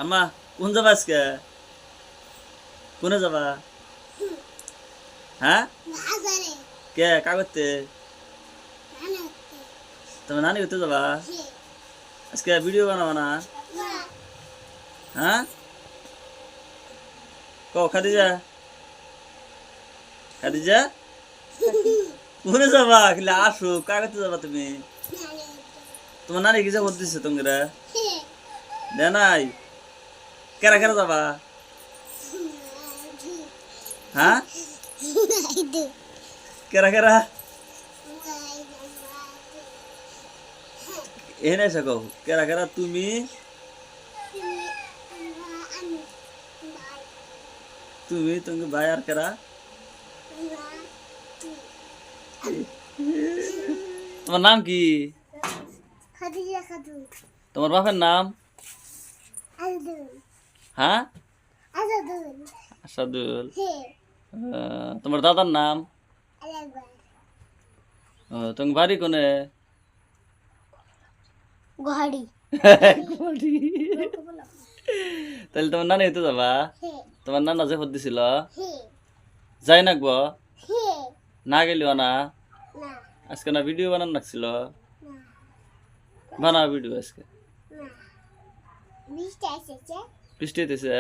আম্মা কোন যাবা আজকে? কোনে যাবা? হ্যাঁ কে কাগজতে? তোমার নানি করতে যাবা আজকে? ভিডিও বানাবা না? হ্যাঁ কও খাদিজা, খাদিজা কোনে যাবা? খালি আসো, কাগজতে যাবা তুমি? তোমার নানি কি যাবো দিচ্ছে তোমরা? দে নাই? কেরা কেরা যাবা? হ্যাঁ কেরা কেরা? এনে এসে কও কেরা কেরা তুমি? তুমি তুমি ভাই আর কেরা? তোমার নাম কি? তোমার বাপের নাম? হ্যাঁ আসাদুল। তোমার দাদার নাম? তুমি বাড়ি কোনে? ঘড়ি তাহলে তোমার নানি হইতে যাবা? তোমার নানা যে ভোট দিছিল যাই নাকবো? না গেলিও না? আজকে না ভিডিও বানান লাগছিল? বানাও ভিডিও আজকে। বৃষ্টি হইতেছে?